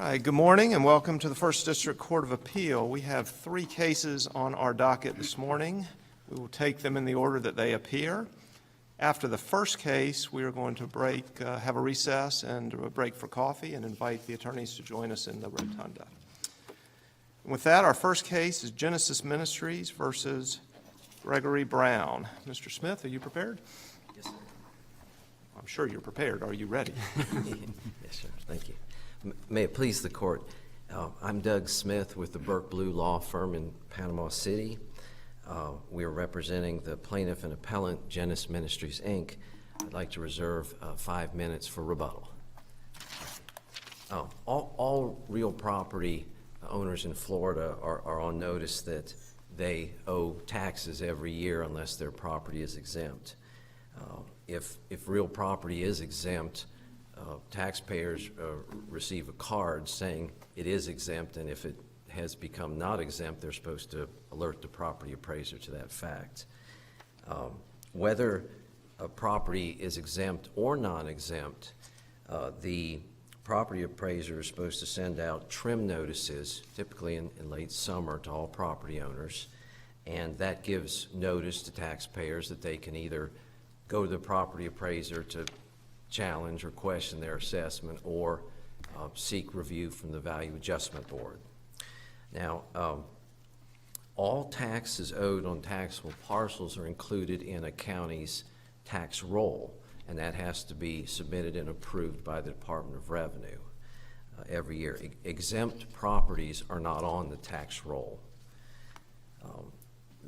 Hi, good morning and welcome to the First District Court of Appeal. We have three cases on our docket this morning. We will take them in the order that they appear. After the first case, we are going to have a recess and a break for coffee and invite the attorneys to join us in the rotunda. And with that, our first case is Genesis Ministries versus Gregory Brown. Mr. Smith, are you prepared? Yes, sir. I'm sure you're prepared. Are you ready? Yes, sir. Thank you. May it please the court. I'm Doug Smith with the Burke Blue Law Firm in Panama City. We are representing the plaintiff and appellant, Genesis Ministries, Inc. I'd like to reserve 5 minutes for rebuttal. All real property owners in Florida are on notice that they owe taxes every year unless their property is exempt. If real property is exempt, taxpayers receive a card saying it is exempt, and if it has become not exempt, they're supposed to alert the property appraiser to that fact. Whether a property is exempt or non-exempt, the property appraiser is supposed to send out trim notices, typically in late summer, to all property owners, and that gives notice to taxpayers that they can either go to the property appraiser to challenge or question their assessment or seek review from the Value Adjustment Board. Now, all taxes owed on taxable parcels are included in a county's tax roll, and that has to be submitted and approved by the Department of Revenue every year. Exempt properties are not on the tax roll.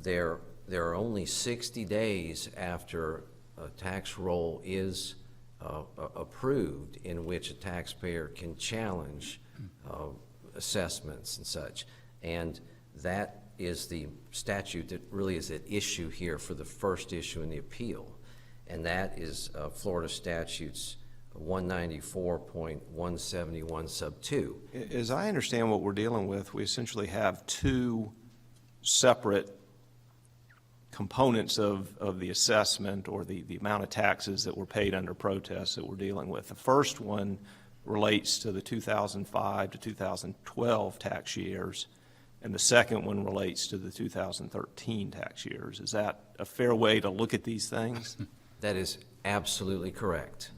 There are only 60 days after a tax roll is approved in which a taxpayer can challenge assessments and such. And that is the statute that really is at issue here for the first issue in the appeal. And that is Florida Statutes 194.171 sub 2. As I understand what we're dealing with, we essentially have two separate components of the assessment or the amount of taxes that were paid under protest that we're dealing with. The first one relates to the 2005 to 2012 tax years, and the second one relates to the 2013 tax years. Is that a fair way to look at these things? That is absolutely correct.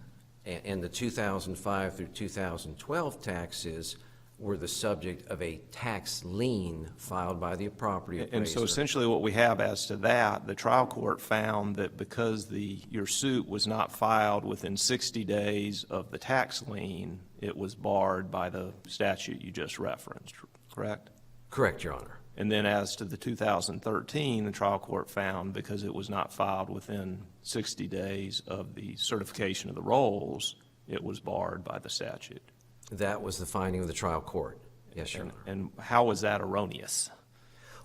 And the 2005 through 2012 taxes were the subject of a tax lien filed by the property appraiser. And so essentially what we have as to that, the trial court found that because your suit was not filed within 60 days of the tax lien, it was barred by the statute you just referenced, correct? Correct, Your Honor. And then as to the 2013, the trial court found because it was not filed within 60 days of the certification of the rolls, it was barred by the statute. That was the finding of the trial court. Yes, Your Honor. And how was that erroneous?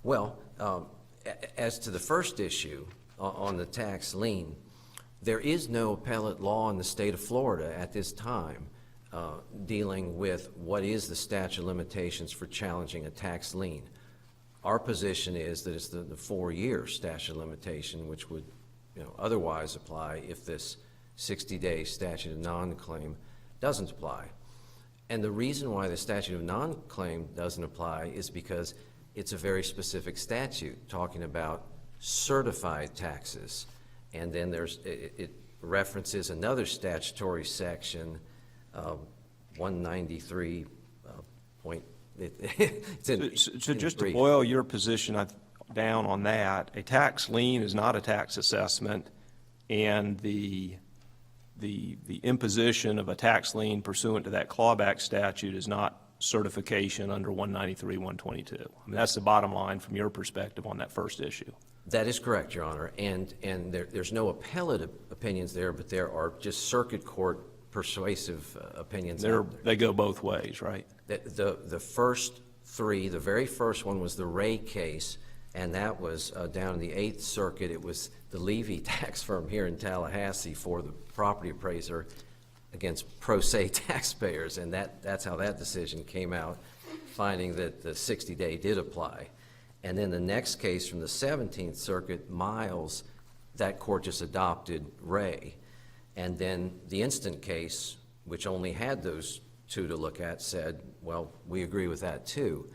Well, as to the first issue on the tax lien, there is no appellate law in the state of Florida at this time dealing with what is the statute of limitations for challenging a tax lien. Our position is that it's the 4-year statute of limitation, which would otherwise apply if this 60-day statute of non-claim doesn't apply. And the reason why the statute of non-claim doesn't apply is because it's a very specific statute talking about certified taxes. And then it references another statutory section, 193 point. So just to boil your position down on that, a tax lien is not a tax assessment, and the imposition of a tax lien pursuant to that clawback statute is not certification under 193, 122. I mean, that's the bottom line from your perspective on that first issue. That is correct, Your Honor. And there's no appellate opinions there, but there are just circuit court persuasive opinions. They go both ways, right? The first three, the very first one was the Ray case, and that was down in the 8th Circuit. It was the Levy tax firm here in Tallahassee for the property appraiser against pro se taxpayers, and that's how that decision came out, finding that the 60-day did apply. And then the next case from the 17th Circuit, Miles, that court just adopted Ray. And then the instant case, which only had those two to look at said, well, we agree with that too.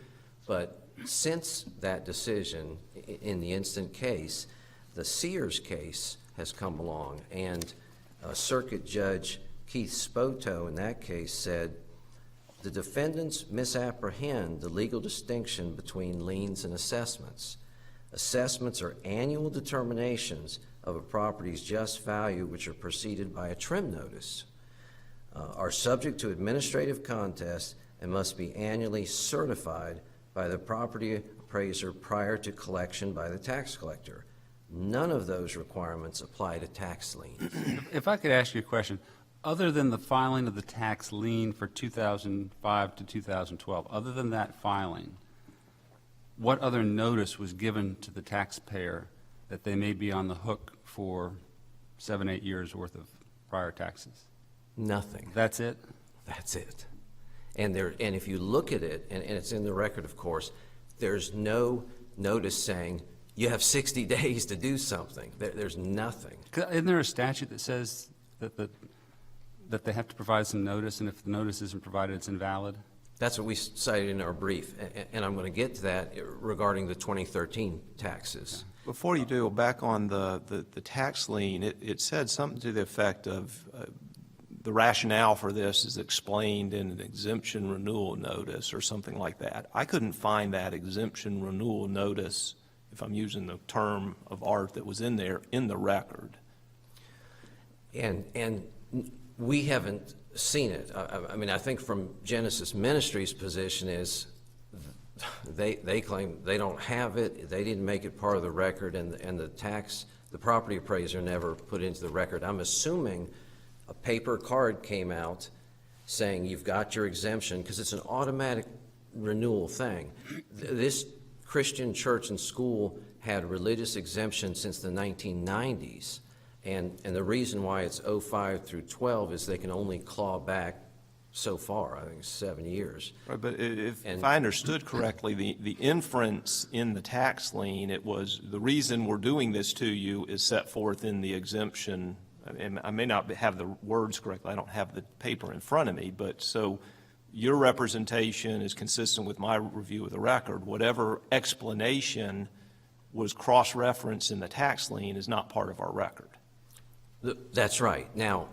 But since that decision, in the instant case, the Sears case has come along, and Circuit Judge Keith Spoto in that case said, the defendants misapprehend the legal distinction between liens and assessments. Assessments are annual determinations of a property's just value which are preceded by a trim notice, are subject to administrative contest, and must be annually certified by the property appraiser prior to collection by the tax collector. None of those requirements apply to tax liens. If I could ask you a question, other than the filing of the tax lien for 2005 to 2012, other than that filing, what other notice was given to the taxpayer that they may be on the hook for 7, 8 years worth of prior taxes? Nothing. That's it? That's it. And if you look at it, and it's in the record, of course, there's no notice saying you have 60 days to do something. There's nothing. Isn't there a statute that says that they have to provide some notice, and if the notice isn't provided, it's invalid? That's what we cited in our brief, and I'm going to get to that regarding the 2013 taxes. Before you do, back on the tax lien, it said something to the effect of the rationale for this is explained in an exemption renewal notice or something like that. I couldn't find that exemption renewal notice, if I'm using the term of art that was in there, in the record. And we haven't seen it. I mean, I think from Genesis Ministries' position is they claim they don't have it, they didn't make it part of the record, and the property appraiser never put it into the record. I'm assuming a paper card came out saying you've got your exemption, because it's an automatic renewal thing. This Christian church and school had religious exemption since the 1990s. And the reason why it's 05 through 12 is they can only claw back so far, I think 7 years. Right, but if I understood correctly, the inference in the tax lien, it was the reason we're doing this to you is set forth in the exemption. And I may not have the words correctly, I don't have the paper in front of me, but so your representation is consistent with my review of the record. Whatever explanation was cross-referenced in the tax lien is not part of our record. That's right. Now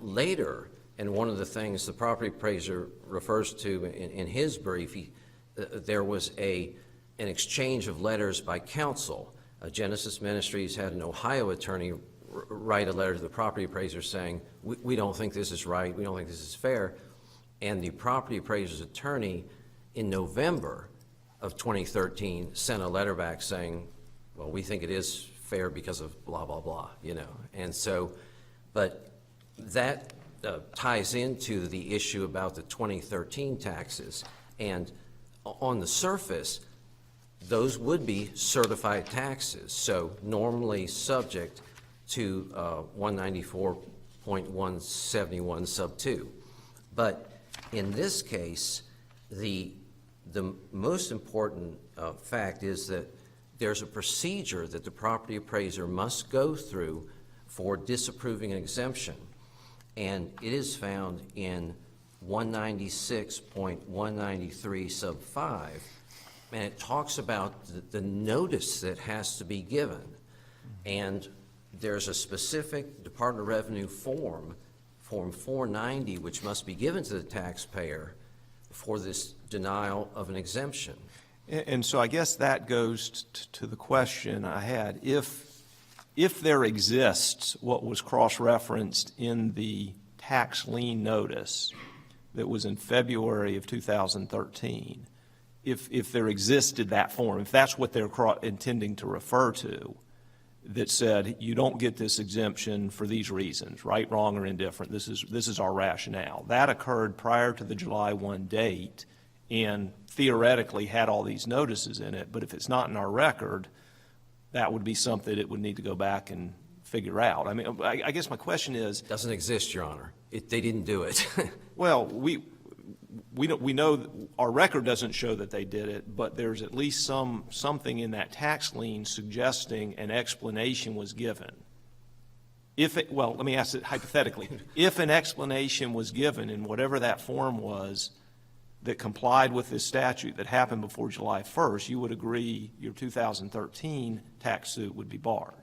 later, and one of the things the property appraiser refers to in his brief, there was an exchange of letters by counsel. Genesis Ministries had an Ohio attorney write a letter to the property appraiser saying, we don't think this is right, we don't think this is fair. And the property appraiser's attorney in November of 2013 sent a letter back saying, well, we think it is fair because of blah, blah, blah, you know. And so, but that ties into the issue about the 2013 taxes. And on the surface, those would be certified taxes, so normally subject to 194.171 sub 2. But in this case, the most important fact is that there's a procedure that the property appraiser must go through for disapproving an exemption, and it is found in 196.193 sub 5, and it talks about the notice that has to be given. And there's a specific Department of Revenue form 490, which must be given to the taxpayer for this denial of an exemption. And so I guess that goes to the question I had. If there exists what was cross-referenced in the tax lien notice that was in February of 2013, if there existed that form, if that's what they're intending to refer to, that said you don't get this exemption for these reasons, right, wrong, or indifferent, this is our rationale. That occurred prior to the July 1 date and theoretically had all these notices in it, but if it's not in our record, that would be something it would need to go back and figure out. I mean, I guess my question is... Doesn't exist, Your Honor. They didn't do it. Well, we know our record doesn't show that they did it, but there's at least something in that tax lien suggesting an explanation was given. well, let me ask it hypothetically. If an explanation was given in whatever that form was that complied with this statute that happened before July 1st, you would agree your 2013 tax suit would be barred?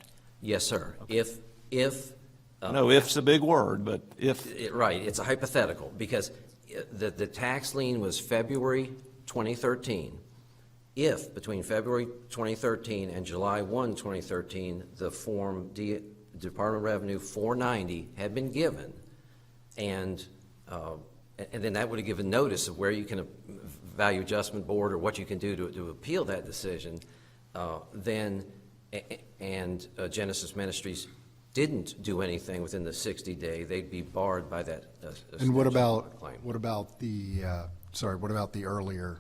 Yes, sir. If No, if's a big word, but if. right, it's a hypothetical, because the tax lien was February 2013. If between February 2013 and July 1, 2013, the Form Department of Revenue 490 had been given, and then that would have given notice of where you can, value adjustment board, or what you can do to appeal that decision, and Genesis Ministries didn't do anything within the 60-day, they'd be barred by that. And what about claim. what about the earlier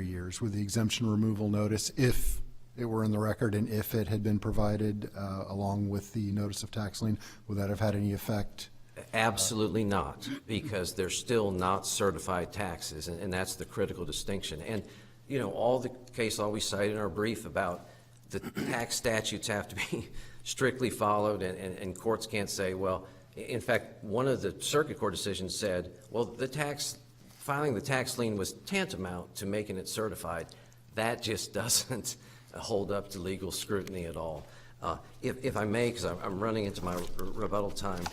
years with the exemption removal notice, if it were in the record and if it had been provided along with the notice of tax lien, would that have had any effect? Absolutely not, because they're still not certified taxes, and that's the critical distinction. And, you know, all the case law we cite in our brief about the tax statutes have to be strictly followed, and courts can't say, well, in fact, one of the circuit court decisions said, well, filing the tax lien was tantamount to making it certified. That just doesn't hold up to legal scrutiny at all. If I may, because I'm running into my rebuttal time,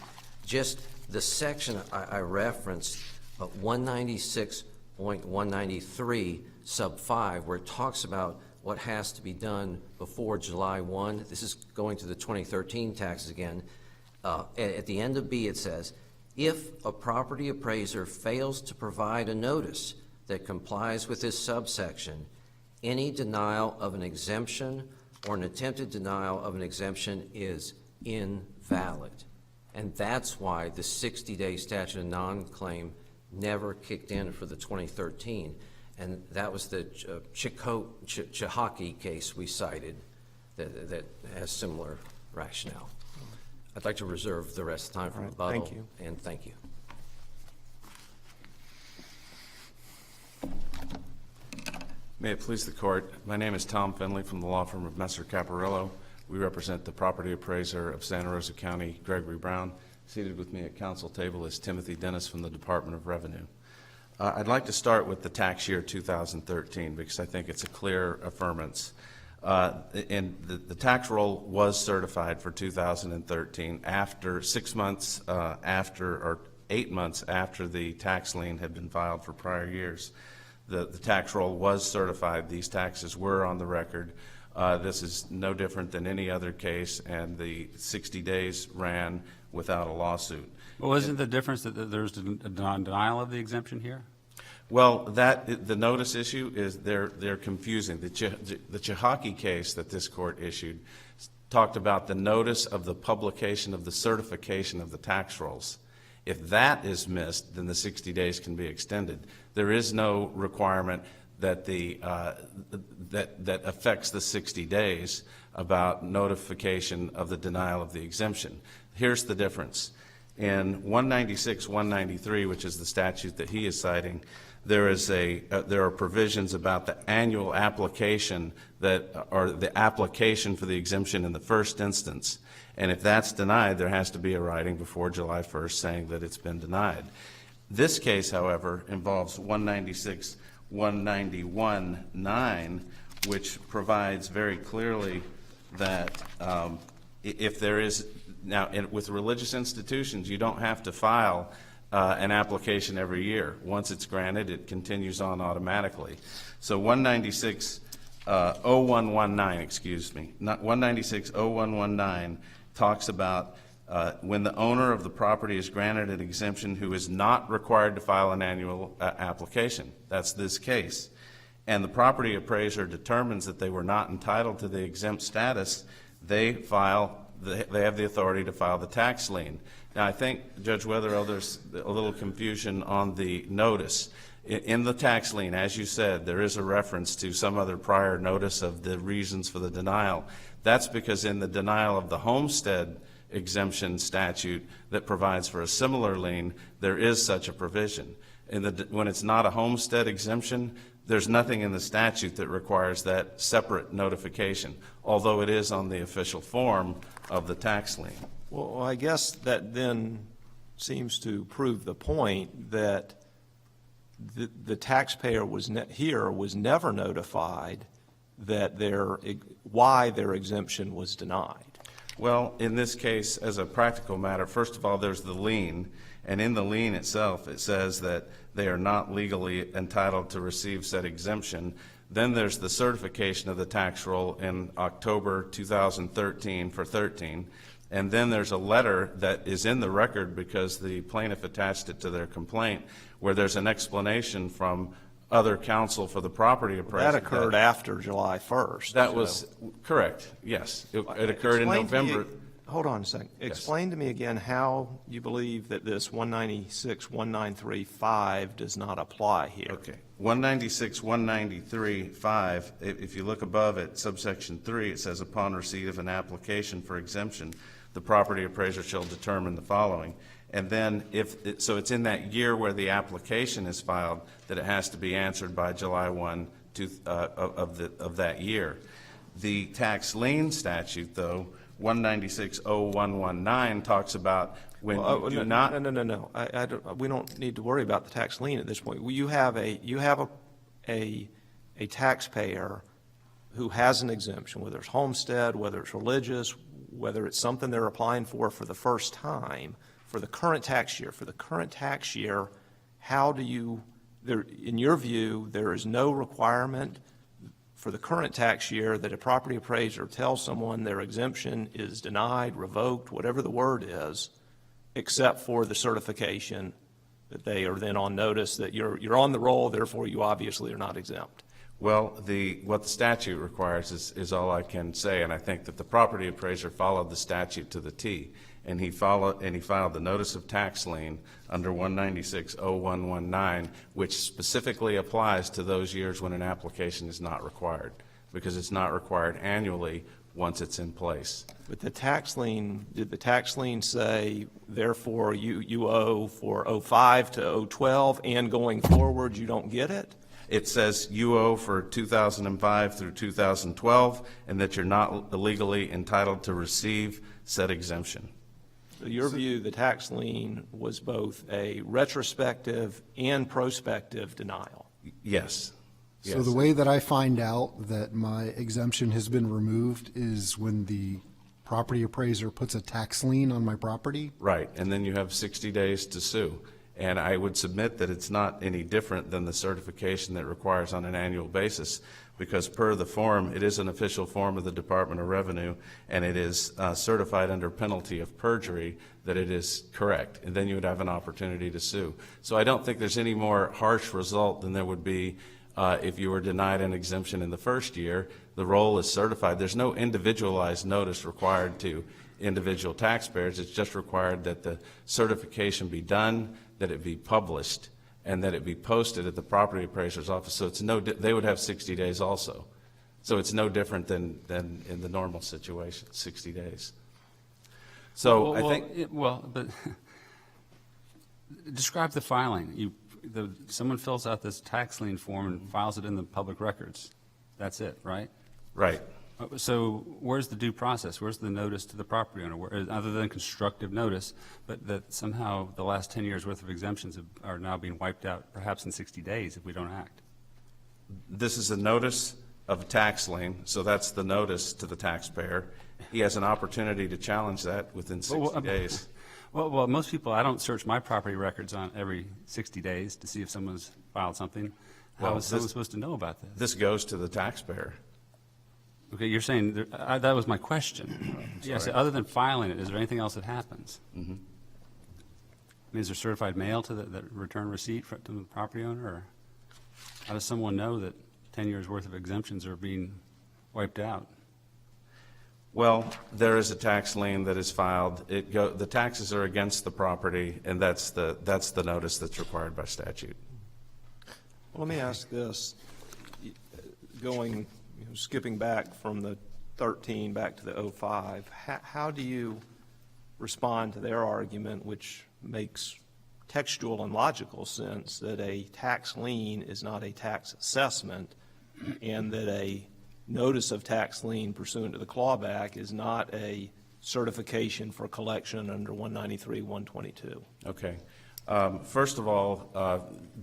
just the section I referenced, 196.193 sub 5, where it talks about what has to be done before July 1. This is going to the 2013 taxes again. At the end of B, it says, if a property appraiser fails to provide a notice that complies with this subsection, any denial of an exemption or an attempted denial of an exemption is invalid. And that's why the 60-day statute of non-claim never kicked in for the 2013. And that was the Chehaki case we cited that has similar rationale. I'd like to reserve the rest of the time for rebuttal. Thank you. And thank you. May it please the court, my name is Tom Finley from the law firm of Messer Caparillo. We represent the property appraiser of Santa Rosa County, Gregory Brown. Seated with me at council table is Timothy Dennis from the Department of Revenue. I'd like to start with the tax year 2013 because I think it's a clear affirmance. And the tax roll was certified for 2013 after 6 months or 8 months after the tax lien had been filed for prior years. The tax roll was certified. These taxes were on the record. This is no different than any other case, and the 60 days ran without a lawsuit. Well, isn't the difference that there's a denial of the exemption here? Well, the notice issue is they're confusing. The Chehaki case that this court issued talked about the notice of the publication of the certification of the tax rolls. If that is missed, then the 60 days can be extended. There is no requirement that that affects the 60 days about notification of the denial of the exemption. Here's the difference. In 196-193, which is the statute that he is citing, there are provisions about the annual application or the application for the exemption in the first instance. And if that's denied, there has to be a writing before July 1st saying that it's been denied. This case, however, involves 196-191-9, which provides very clearly that if there is, now with religious institutions, you don't have to file an application every year. Once it's granted, it continues on automatically. So 196-0119 talks about when the owner of the property is granted an exemption who is not required to file an annual application. That's this case. And the property appraiser determines that they were not entitled to the exempt status, they have the authority to file the tax lien. Now, I think, Judge Wetherell, there's a little confusion on the notice. In the tax lien, as you said, there is a reference to some other prior notice of the reasons for the denial. That's because in the denial of the homestead exemption statute that provides for a similar lien, there is such a provision. When it's not a homestead exemption, There's nothing in the statute that requires that separate notification, although it is on the official form of the tax lien. Well, I guess that then seems to prove the point that the taxpayer was never notified that why their exemption was denied. Well, in this case, as a practical matter, first of all, there's the lien, and in the lien itself, it says that they are not legally entitled to receive said exemption. Then there's the certification of the tax roll in October 2013 for 13. And then there's a letter that is in the record because the plaintiff attached it to their complaint, where there's an explanation from other counsel for the property appraiser. That occurred after July 1st. That so- was correct, yes. It occurred in Explain to me- November. Hold on a second. Explain to me again how you believe that this 196.193.5 does not apply here. Okay. 196.193.5, if you look above it, subsection 3, it says, upon receipt of an application for exemption, the property appraiser shall determine the following. And then so it's in that year where the application is filed that it has to be answered by July 1 of that year. The tax lien statute, though, 196.0119 talks about when you do not. No. We don't need to worry about the tax lien at this point. You have a taxpayer who has an exemption, whether it's homestead, whether it's religious, whether it's something they're applying for the first time, for the current tax year. For the current tax year, how do you, in your view, there is no requirement for the current tax year that a property appraiser tells someone their exemption is denied, revoked, whatever the word is, except for the certification that they are then on notice that you're on the roll, therefore you obviously are not exempt. Well, what the statute requires is all I can say, and I think that the property appraiser followed the statute to the T, and he filed the notice of tax lien under 196.0119, which specifically applies to those years when an application is not required, because it's not required annually once it's in place. But the tax lien, did the tax lien say, therefore you owe for 05 to 012 and going forward you don't get it? It says you owe for 2005 through 2012, and that you're not legally entitled to receive said exemption. So your view, the tax lien was both a retrospective and prospective denial? Yes. So Yes. the way that I find out that my exemption has been removed is when the property appraiser puts a tax lien on my property? Right, and then you have 60 days to sue. And I would submit that it's not any different than the certification that requires on an annual basis, because per the form, it is an official form of the Department of Revenue, and it is certified under penalty of perjury that it is correct, and then you would have an opportunity to sue. So I don't think there's any more harsh result than there would be if you were denied an exemption in the first year. The roll is certified. There's no individualized notice required to individual taxpayers. It's just required that the certification be done, that it be published, and that it be posted at the property appraiser's office. So it's they would have 60 days also. So it's no different than in the normal situation, 60 days. So I think. But describe the filing. Someone fills out this tax lien form and files it in the public records. That's it, right? Right. So where's the due process? Where's the notice to the property owner, other than constructive notice, but that somehow the last 10 years' worth of exemptions are now being wiped out, perhaps in 60 days if we don't act? This is a notice of a tax lien, so that's the notice to the taxpayer. He has an opportunity to challenge that within 60 days. Well, most people, I don't search my property records on every 60 days to see if someone's filed something. How is someone supposed to know about this? This goes to the taxpayer. Okay, you're saying, that was my question. Yes, other than filing it, is there anything else that happens? Mm-hmm. I mean, is there certified mail to the return receipt to the property owner? Or how does someone know that 10 years' worth of exemptions are being wiped out? Well, there is a tax lien that is filed. The taxes are against the property, and that's the notice that's required by statute. Well, let me ask this, skipping back from the 13 back to the 05, how do you respond to their argument, which makes textual and logical sense that a tax lien is not a tax assessment, and that a notice of tax lien pursuant to the clawback is not a certification for collection under 193-122. Okay. First of all,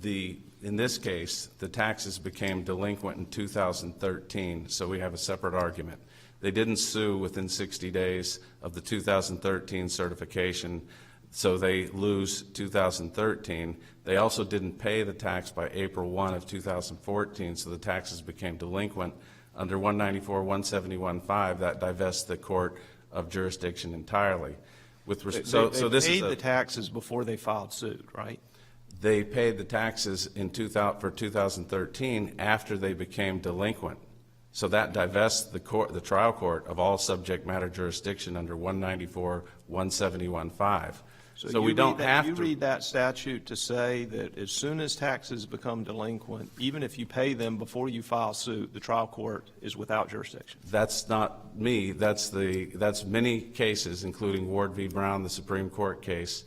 in this case, the taxes became delinquent in 2013, so we have a separate argument. They didn't sue within 60 days of the 2013 certification, so they lose 2013. They also didn't pay the tax by April 1 of 2014, so the taxes became delinquent. Under 194-171-5, that divests the court of jurisdiction entirely. They paid the taxes before they filed suit, right? They paid the taxes for 2013 after they became delinquent. So that divests the trial court of all subject matter jurisdiction under 194-171-5. So we don't have to. You read that statute to say that as soon as taxes become delinquent, even if you pay them before you file suit, the trial court is without jurisdiction. That's not me. That's many cases, including Ward v. Brown, the Supreme Court case,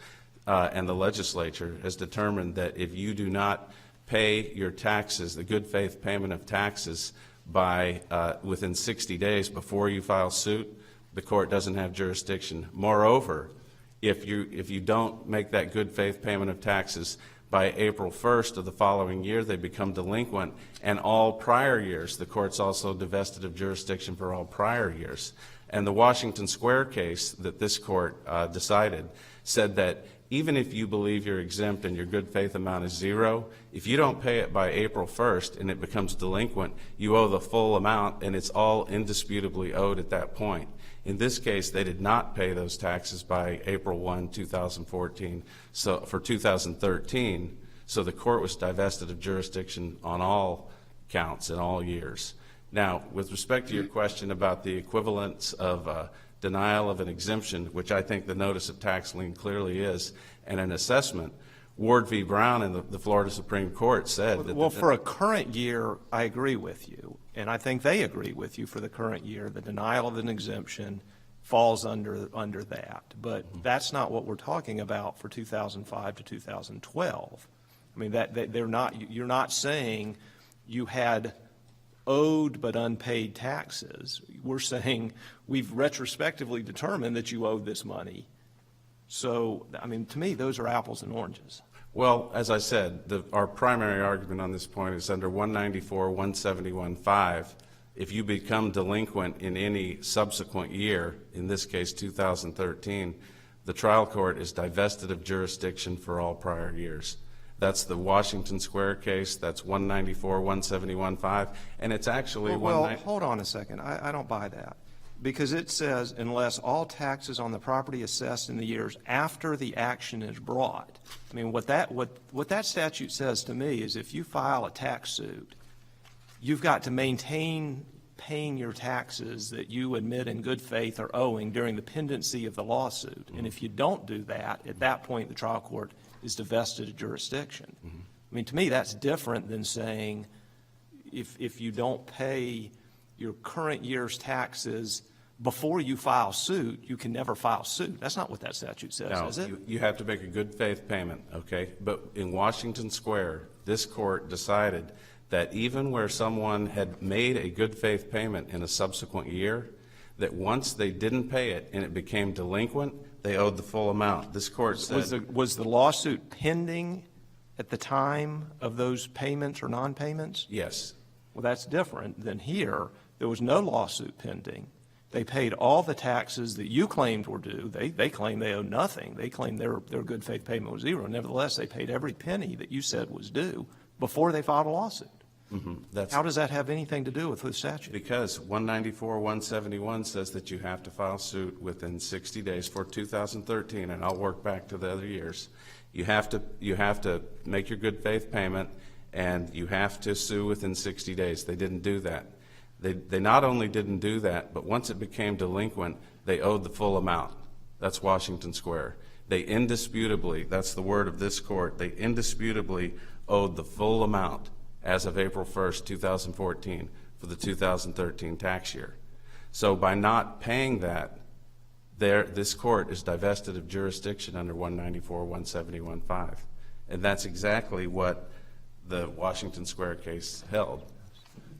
and the legislature has determined that if you do not pay your taxes, the good faith payment of taxes, by within 60 days before you file suit, the court doesn't have jurisdiction. Moreover, if you don't make that good faith payment of taxes by April 1st of the following year, they become delinquent, and all prior years, the court's also divested of jurisdiction for all prior years. And the Washington Square case that this court decided said that even if you believe you're exempt and your good faith amount is zero, if you don't pay it by April 1st and it becomes delinquent, you owe the full amount, and it's all indisputably owed at that point. In this case, they did not pay those taxes by April 1, 2014, so for 2013, so the court was divested of jurisdiction on all counts in all years. Now, with respect to your question about the equivalence of denial of an exemption, which I think the notice of tax lien clearly is, and an assessment, Ward v. Brown in the Florida Supreme Court said that... Well, for a current year, I agree with you, and I think they agree with you for the current year. The denial of an exemption falls under that, but that's not what we're talking about for 2005 to 2012. I mean, you're not saying you had owed but unpaid taxes. We're saying we've retrospectively determined that you owed this money. So, I mean, to me, those are apples and oranges. Well, as I said, our primary argument on this point is under 194-171-5. If you become delinquent in any subsequent year, in this case 2013, the trial court is divested of jurisdiction for all prior years. That's the Washington Square case. That's 194-171-5, and it's actually... Well, hold on a second. I don't buy that, because it says unless all taxes on the property assessed in the years after the action is brought. I mean, what that statute says to me is if you file a tax suit, you've got to maintain paying your taxes that you admit in good faith are owing during the pendency of the lawsuit. And if you don't do that, at that point the trial court is divested of jurisdiction. I mean, to me, that's different than saying if you don't pay your current year's taxes before you file suit, you can never file suit. That's not what that statute says, is it? You have to make a good faith payment, okay? But in Washington Square, this court decided that even where someone had made a good faith payment in a subsequent year, that once they didn't pay it and it became delinquent, they owed the full amount. This court said... Was the lawsuit pending at the time of those payments or non-payments? Yes. Well, that's different than here. There was no lawsuit pending. They paid all the taxes that you claimed were due. They claimed they owed nothing. They claimed their good faith payment was zero. Nevertheless, they paid every penny that you said was due before they filed a lawsuit. How does that have anything to do with the statute? Because 194-171 says that you have to file suit within 60 days for 2013, and I'll work back to the other years. You have to make your good faith payment, and you have to sue within 60 days. They didn't do that. They not only didn't do that, but once it became delinquent, they owed the full amount. That's Washington Square. They indisputably, that's the word of this court, they indisputably owed the full amount as of April 1st, 2014 for the 2013 tax year. So by not paying that, this court is divested of jurisdiction under 194-171-5. And that's exactly what the Washington Square case held.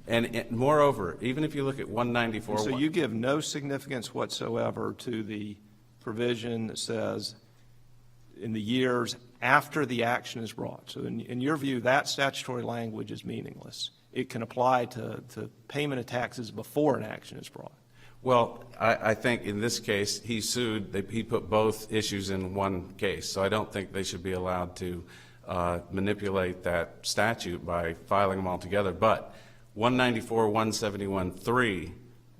And moreover, even if you look at 194. So you give no significance whatsoever to the provision that says in the years after the action is brought. So in your view, that statutory language is meaningless. It can apply to payment of taxes before an action is brought. Well, I think in this case, he sued, he put both issues in one case. So I don't think they should be allowed to manipulate that statute by filing them all together. But 194-171-3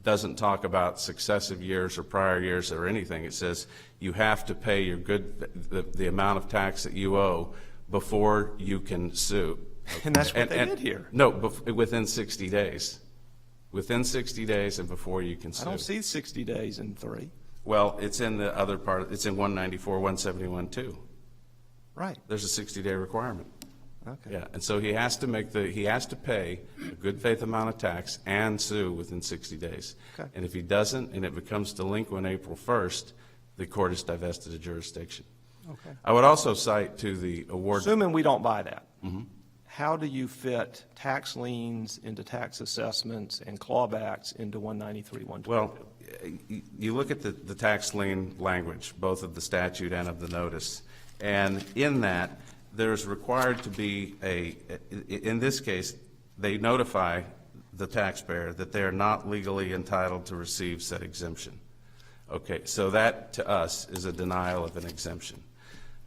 doesn't talk about successive years or prior years or anything. It says you have to pay your the amount of tax that you owe before you can sue. And that's what they did here. No, within 60 days. Within 60 days and before you can sue. I don't see 60 days in 3. Well, it's in the other part. It's in 194-171-2. Right. There's a 60-day requirement. Okay. Yeah, and so he has to pay a good faith amount of tax and sue within 60 days. Okay. And if he doesn't and it becomes delinquent April 1st, the court is divested of jurisdiction. Okay. I would also cite to the award. Assuming we don't buy that, how do you fit tax liens into tax assessments and clawbacks into 193-122? Well, you look at the tax lien language, both of the statute and of the notice, and in that, there's required to be in this case, they notify the taxpayer that they are not legally entitled to receive said exemption. Okay, so that to us is a denial of an exemption.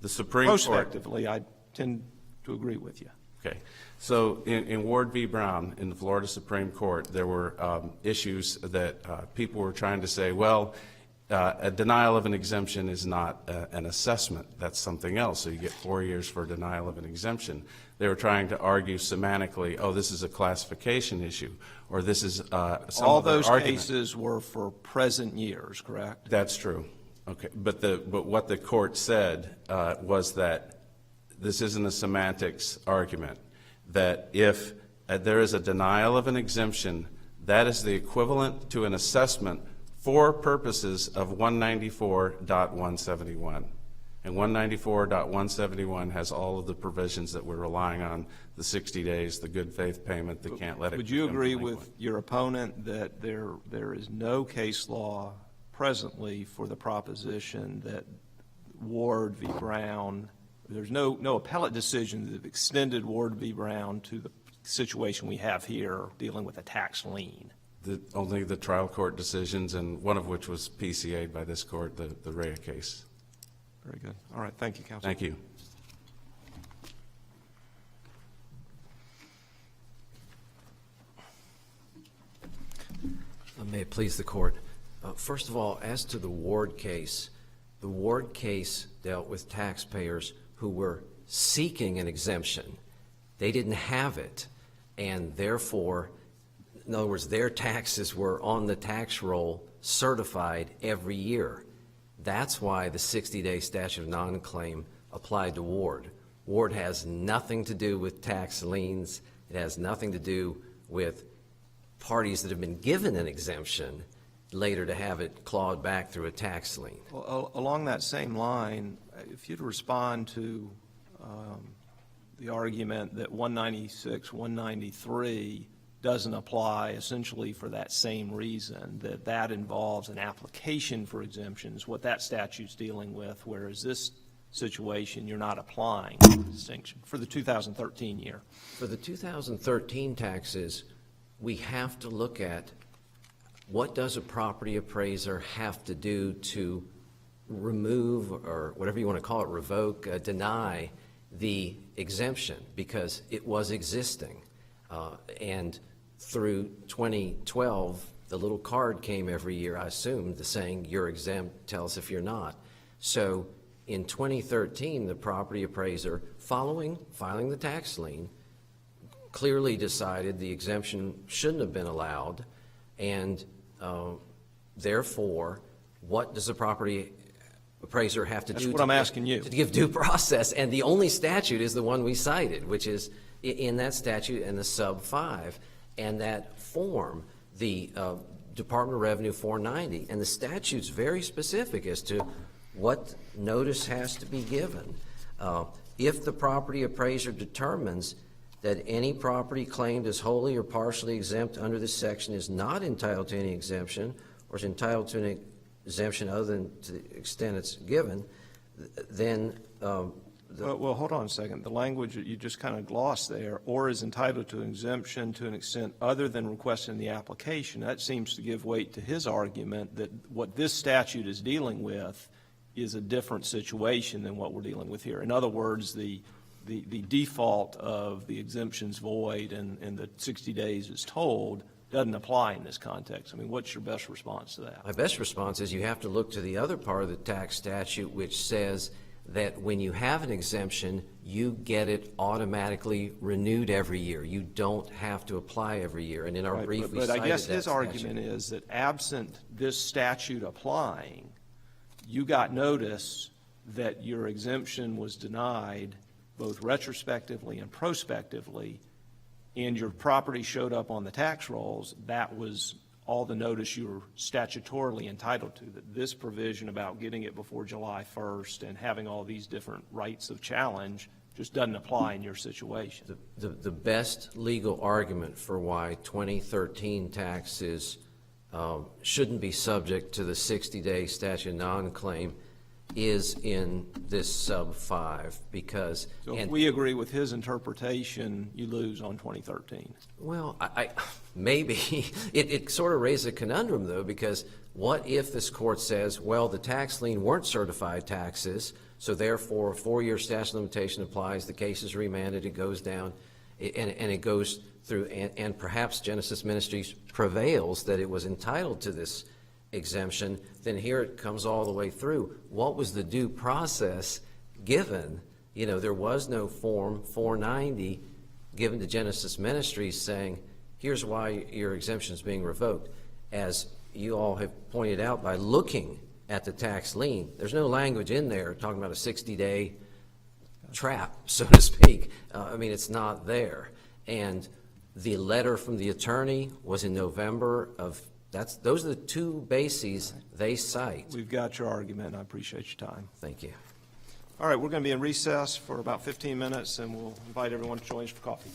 The Supreme Court. Prospectively, I tend to agree with you. Okay, so in Ward v. Brown in the Florida Supreme Court, there were issues that people were trying to say, well, a denial of an exemption is not an assessment. That's something else. So you get 4 years for a denial of an exemption. They were trying to argue semantically, oh, this is a classification issue, or this is some All other those argument. cases were for present years, correct? That's true. Okay, but what the court said was that this isn't a semantics argument, that if there is a denial of an exemption, that is the equivalent to an assessment for purposes of 194.171. And 194.171 has all of the provisions that we're relying on, the 60 days, the good faith payment, the can't let it Would you become agree delinquent. with your opponent that there is no case law presently for the proposition that Ward v. Brown, there's no appellate decision that have extended Ward v. Brown to the situation we have here dealing with a tax lien? Only the trial court decisions, and one of which was PCA'd by this court, the Rhea case. Very good. All right. Thank you, counsel. Thank you. May it please the court. First of all, as to the Ward case dealt with taxpayers who were seeking an exemption. They didn't have it, and therefore, in other words, their taxes were on the tax roll certified every year. That's why the 60-day statute of non-claim applied to Ward. Ward has nothing to do with tax liens. It has nothing to do with parties that have been given an exemption later to have it clawed back through a tax lien. Well, along that same line, if you'd respond to the argument that 196, 193 doesn't apply essentially for that same reason, that involves an application for exemptions, what that statute's dealing with, whereas this situation, you're not applying the distinction for the 2013 year. For the 2013 taxes, we have to look at what does a property appraiser have to do to remove, or whatever you want to call it, revoke, deny the exemption, because it was existing. And through 2012, the little card came every year, I assume, saying you're exempt, tell us if you're not. So in 2013, the property appraiser, filing the tax lien, clearly decided the exemption shouldn't have been allowed, and therefore, what does the property appraiser have to do? That's what I'm asking you. To give due process, and the only statute is the one we cited, which is in that statute and the sub 5, and that form, the Department of Revenue 490, and the statute's very specific as to what notice has to be given. If the property appraiser determines that any property claimed as wholly or partially exempt under this section is not entitled to any exemption, or is entitled to an exemption other than to the extent it's given, then Well, hold on a second. The language that you just kind of glossed there, or is entitled to an exemption to an extent other than requested in the application, that seems to give weight to his argument that what this statute is dealing with is a different situation than what we're dealing with here. In other words, the default of the exemptions void and the 60 days is told doesn't apply in this context. I mean, what's your best response to that? my best response is you have to look to the other part of the tax statute, which says that when you have an exemption, you get it automatically renewed every year. You don't have to apply every year. And in our Right, brief, we but cited I guess that his statute. argument is that absent this statute applying, you got notice that your exemption was denied both retrospectively and prospectively, and your property showed up on the tax rolls. That was all the notice you were statutorily entitled to, that this provision about getting it before July 1st and having all these different rights of challenge just doesn't apply in your situation. The best legal argument for why 2013 taxes shouldn't be subject to the 60-day statute of non-claim is in this sub 5, because So if we agree with his interpretation, you lose on 2013. well, I maybe it sort of raises a conundrum, though, because what if this court says, well, the tax lien weren't certified taxes, so therefore a 4-year statute of limitation applies, the case is remanded, it goes down, and it goes through, and perhaps Genesis Ministries prevails that it was entitled to this exemption, then here it comes all the way through. What was the due process given? You know, there was no Form 490 given to Genesis Ministries saying, here's why your exemption is being revoked. As you all have pointed out by looking at the tax lien, there's no language in there talking about a 60-day trap, so to speak. I mean, it's not there. And the letter from the attorney was in November of those are the two bases they cite. We've got your argument, and I appreciate your time. Thank you. All right, we're going to be in recess for about 15 minutes, and we'll invite everyone to join us for coffee.